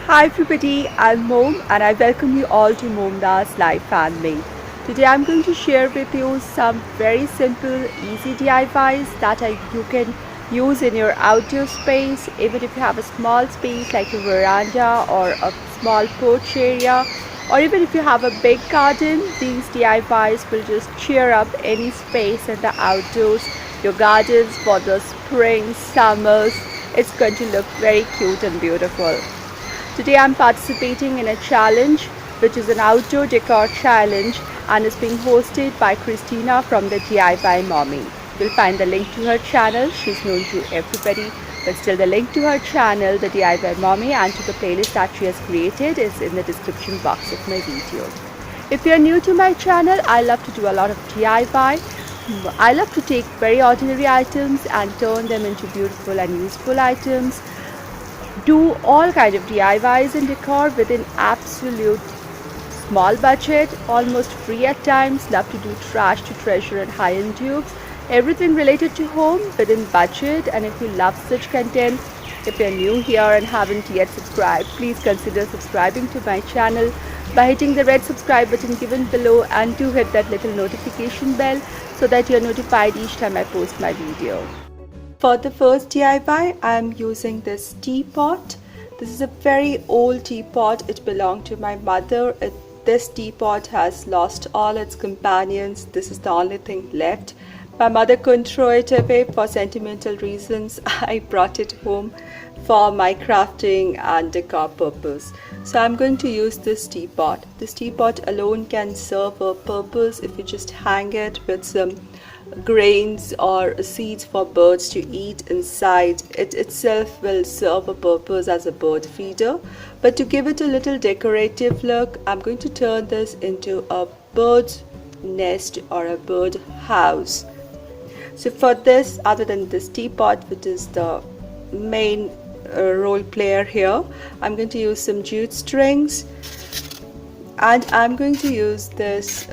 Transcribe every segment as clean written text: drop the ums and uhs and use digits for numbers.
Hi everybody, I'm Mom and I welcome you all to MomDas Live Family. Today I'm going to share with you some very simple, easy DIYs that you can use in your outdoor space, even if you have a small space like a veranda or a small porch area, or even if you have a big garden. These DIYs will just cheer up any space in the outdoors, your gardens for the spring, summers. It's going to look very cute and beautiful. Today I'm participating in a challenge which is an outdoor decor challenge and is being hosted by Christina from the DIY Mommy. You'll find the link to her channel. She's known to everybody, but still the link to her channel, the DIY Mommy, and to the playlist that she has created is in the description box of my video. If you're new to my channel, I love to do a lot of DIY. I love to take very ordinary items and turn them into beautiful and useful items. Do all kind of DIYs and decor within absolute small budget, almost free at times. Love to do trash to treasure and high-end dupes. Everything related to home within budget. And if you love such content, if you're new here and haven't yet subscribed, please consider subscribing to my channel by hitting the red subscribe button given below, and do hit that little notification bell so that you're notified each time I post my video. For the first DIY, I am using this teapot. This is a very old teapot. It belonged to my mother. This teapot has lost all its companions. This is the only thing left. My mother couldn't throw it away for sentimental reasons. I brought it home for my crafting and decor purpose. So I'm going to use this teapot. This teapot alone can serve a purpose if you just hang it with some grains or seeds for birds to eat inside. It itself will serve a purpose as a bird feeder, but to give it a little decorative look, I'm going to turn this into a bird nest or a bird house. So for this, other than this teapot, which is the main role player here, I'm going to use some jute strings, and I'm going to use this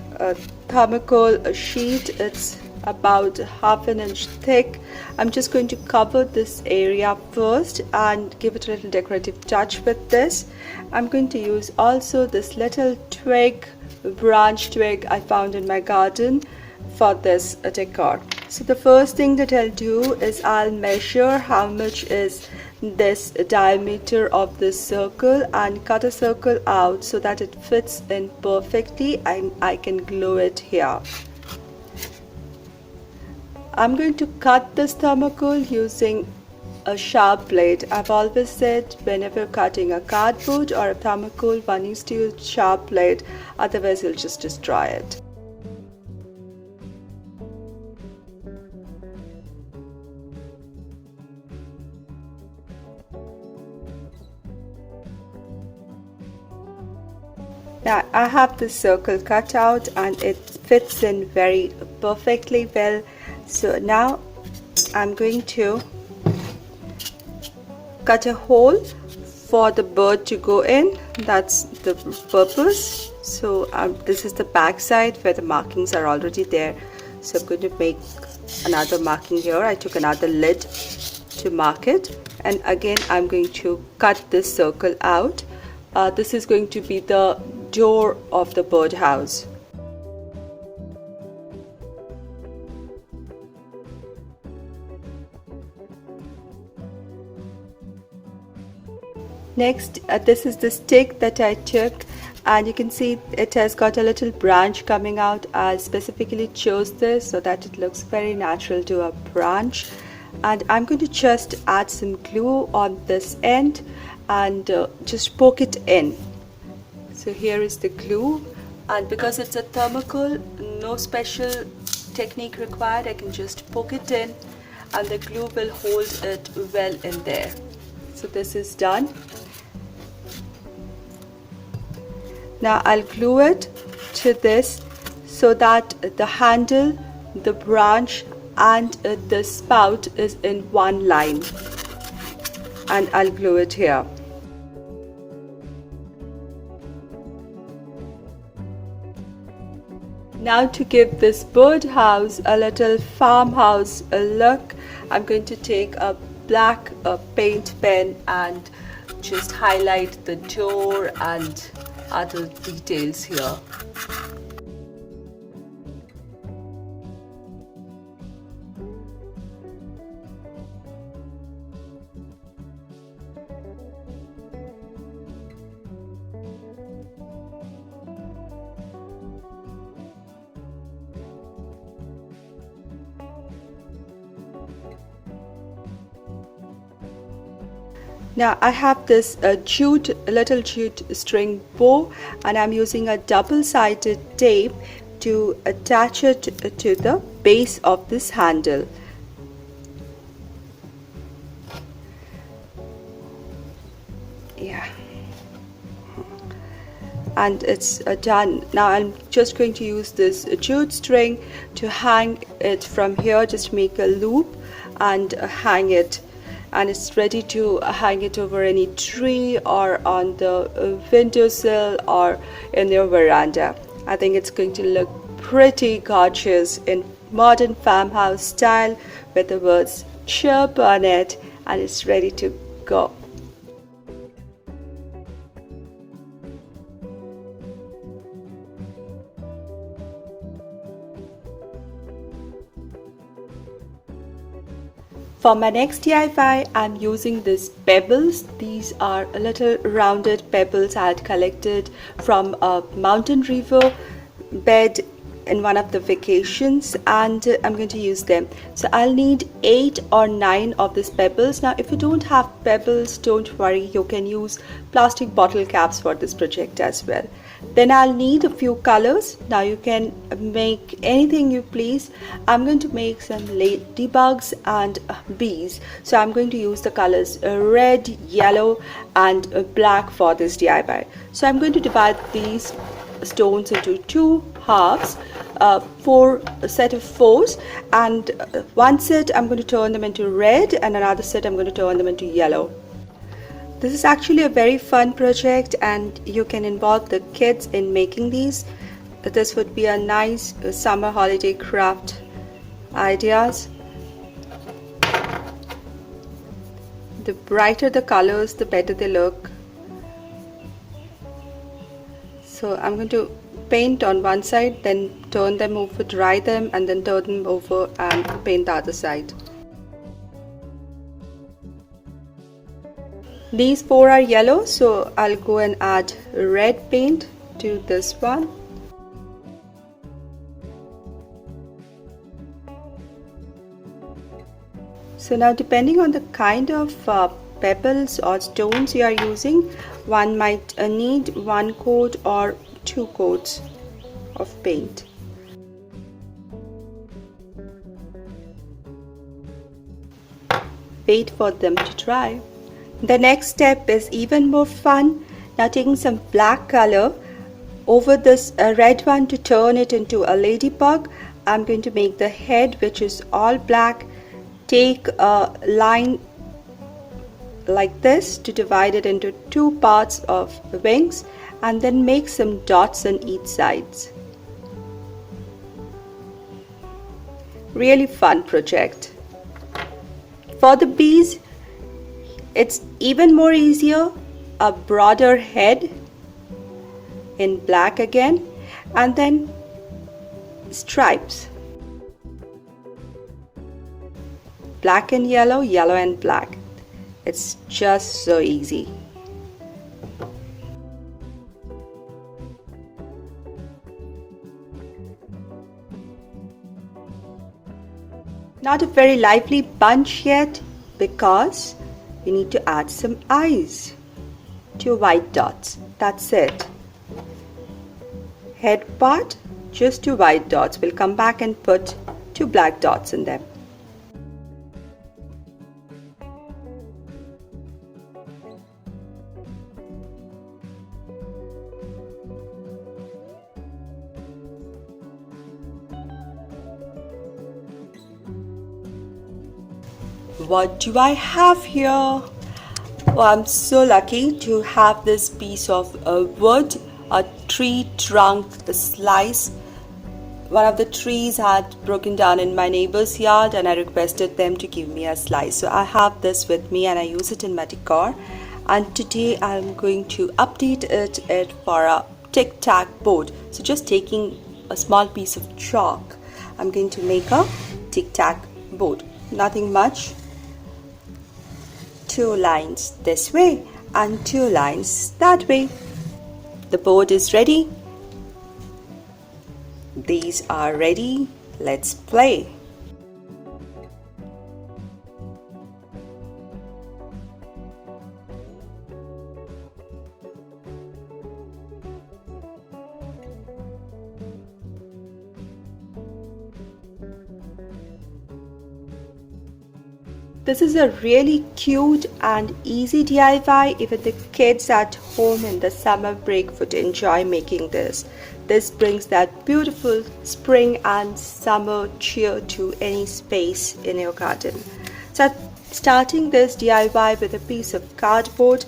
thermocol sheet. It's about ½ an inch thick. I'm just going to cover this area first and give it a little decorative touch with this. I'm going to use also this little branch twig I found in my garden for this decor. So the first thing that I'll do is I'll measure how much is this diameter of this circle and cut a circle out so that it fits in perfectly and I can glue it here. I'm going to cut this thermocol using a sharp blade. I've always said whenever cutting a cardboard or a thermocol, one needs to use a sharp blade, otherwise you'll just destroy it. Now I have this circle cut out and it fits in very perfectly well. So now I'm going to cut a hole for the bird to go in. That's the purpose. So this is the back side where the markings are already there. So I'm going to make another marking here. I took another lid to mark it, and again I'm going to cut this circle out. This is going to be the door of the birdhouse. Next, this is the stick that I took, and you can see it has got a little branch coming out. I specifically chose this so that it looks very natural to a branch, and I'm going to just add some glue on this end and just poke it in. So here is the glue, and because it's a thermocol, no special technique required. I can just poke it in and the glue will hold it well in there. So this is done. Now I'll glue it to this so that the handle, the branch and the spout is in one line, and I'll glue it here. Now to give this birdhouse a little farmhouse look, I'm going to take a black paint pen and just highlight the door and other details here. Now I have this little jute string bow, and I'm using a double-sided tape to attach it to the base of this handle. Yeah, and it's done. Now I'm just going to use this jute string to hang it from here. Just make a loop and hang it, and it's ready to hang it over any tree or on the windowsill or in your veranda. I think it's going to look pretty gorgeous in modern farmhouse style with the words chirp on it, and it's ready to go. For my next DIY, I'm using these pebbles. These are a little rounded pebbles I had collected from a mountain river bed in one of the vacations, and I'm going to use them. So I'll need 8 or 9 of these pebbles. Now if you don't have pebbles, don't worry, you can use plastic bottle caps for this project as well. Then I'll need a few colors. Now you can make anything you please. I'm going to make some ladybugs and bees, so I'm going to use the colors red, yellow and black for this DIY. So I'm going to divide these stones into 2 halves, 4 set of 4s, and one set I'm going to turn them into red and another set I'm going to turn them into yellow. This is actually a very fun project, and you can involve the kids in making these. This would be a nice summer holiday craft ideas. The brighter the colors, the better they look. So I'm going to paint on one side, then turn them over, dry them, and then turn them over and paint the other side. These 4 are yellow, so I'll go and add red paint to this one. So now, depending on the kind of pebbles or stones you are using, one might need 1 coat or 2 coats of paint. Wait for them to dry. The next step is even more fun. Now taking some black color over this red one to turn it into a ladybug, I'm going to make the head, which is all black. Take a line like this to divide it into 2 parts of the wings, and then make some dots on each sides. Really fun project. For the bees, it's even more easier. A broader head in black again, and then stripes. Black and yellow, yellow and black. It's just so easy. Not a very lively bunch yet, because we need to add some eyes. 2 white dots. That's it. Head part, just 2 white dots. We'll come back and put 2 black dots in them. What do I have here? Oh, I'm so lucky to have this piece of wood, a tree trunk slice. One of the trees had broken down in my neighbor's yard, and I requested them to give me a slice. So I have this with me, and I use it in my decor. and today I'm going to update it for a tic-tac board. So just taking a small piece of chalk, I'm going to make a tic-tac board. Nothing much. 2 lines this way and 2 lines that way. The board is ready. These are ready. Let's play. This is a really cute and easy DIY. Even the kids at home in the summer break would enjoy making this. This brings that beautiful spring and summer cheer to any space in your garden. So starting this DIY with a piece of cardboard,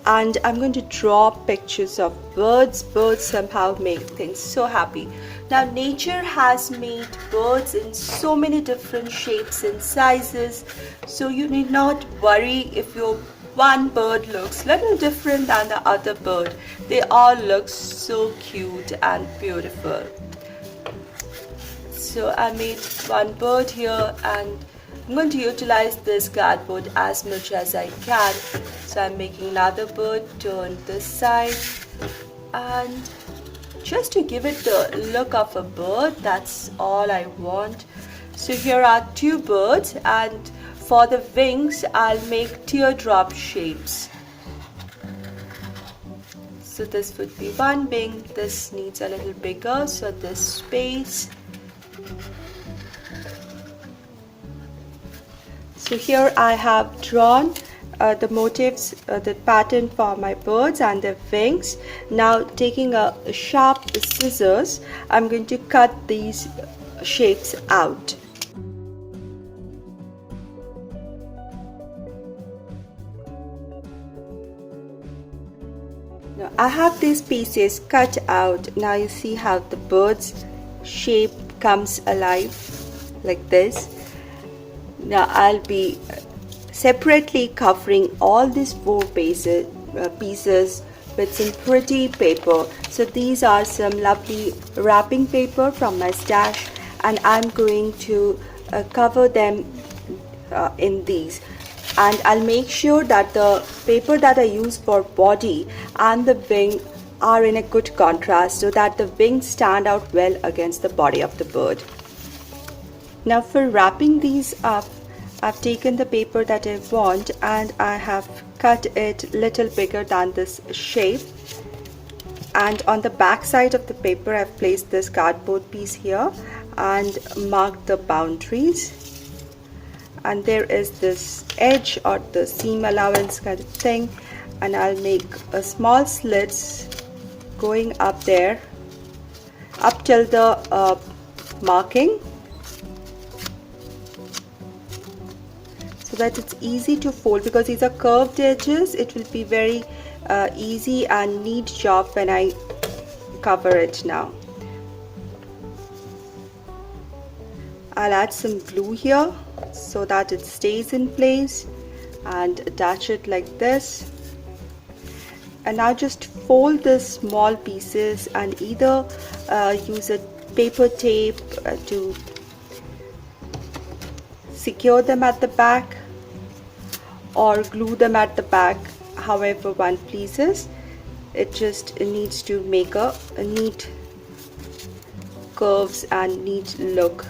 and I'm going to draw pictures of birds. Birds somehow make things so happy. Now nature has made birds in so many different shapes and sizes, so you need not worry if your one bird looks little different than the other bird. They all look so cute and beautiful. So I made one bird here, and I'm going to utilize this cardboard as much as I can. So I'm making another bird, turn this side, and just to give it the look of a bird, that's all I want. So here are 2 birds, and for the wings I'll make teardrop shapes. So this would be one wing. This needs a little bigger, so this space. So here I have drawn the motifs, the pattern for my birds and their wings. Now taking a sharp scissors, I'm going to cut these shapes out. Now I have these pieces cut out. Now you see how the bird's shape comes alive like this. Now I'll be separately covering all these 4 pieces with some pretty paper. So these are some lovely wrapping paper from my stash, and I'm going to cover them in these. And I'll make sure that the paper that I use for body and the wing are in a good contrast so that the wings stand out well against the body of the bird. Now for wrapping these up, I've taken the paper that I want and I have cut it little bigger than this shape. And on the back side of the paper, I've placed this cardboard piece here and marked the boundaries. And there is this edge or the seam allowance kind of thing, and I'll make a small slits going up there, up till the marking, so that it's easy to fold. Because these are curved edges, it will be very easy and neat job when I cover it. Now I'll add some glue here so that it stays in place and attach it like this. And now just fold the small pieces and either use a paper tape to secure them at the back or glue them at the back, however one pleases. It just needs to make a neat curves and neat look.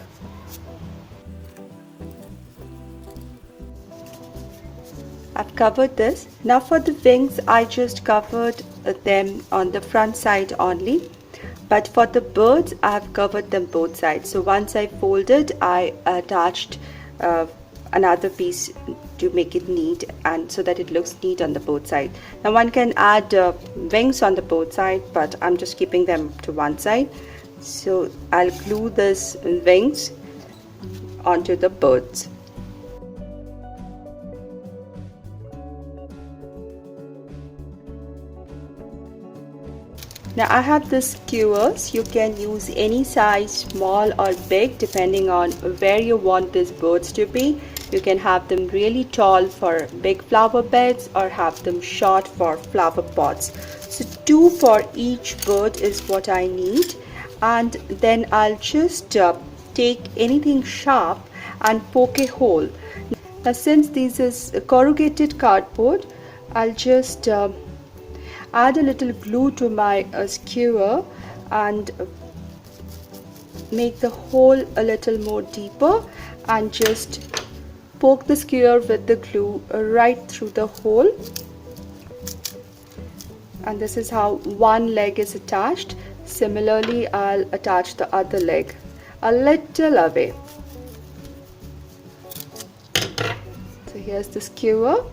I've covered this. Now for the wings, I just covered them on the front side only, but for the birds I've covered them both sides. So once I folded, I attached another piece to make it neat and so that it looks neat on the both sides. Now one can add wings on the both sides, but I'm just keeping them to one side. So I'll glue this wings onto the birds. Now I have this skewers. You can use any size, small or big, depending on where you want these birds to be. You can have them really tall for big flower beds or have them short for flower pots. So 2 for each bird is what I need, and then I'll just take anything sharp and poke a hole. Now since this is corrugated cardboard, I'll just add a little glue to my skewer and make the hole a little more deeper and just poke the skewer with the glue right through the hole. And this is how one leg is attached. Similarly, I'll attach the other leg a little away. So here's the skewer.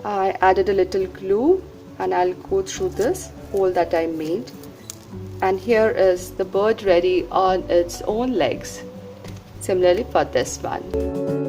I added a little glue and I'll go through this hole that I made. And here is the bird ready on its own legs. Similarly for this one.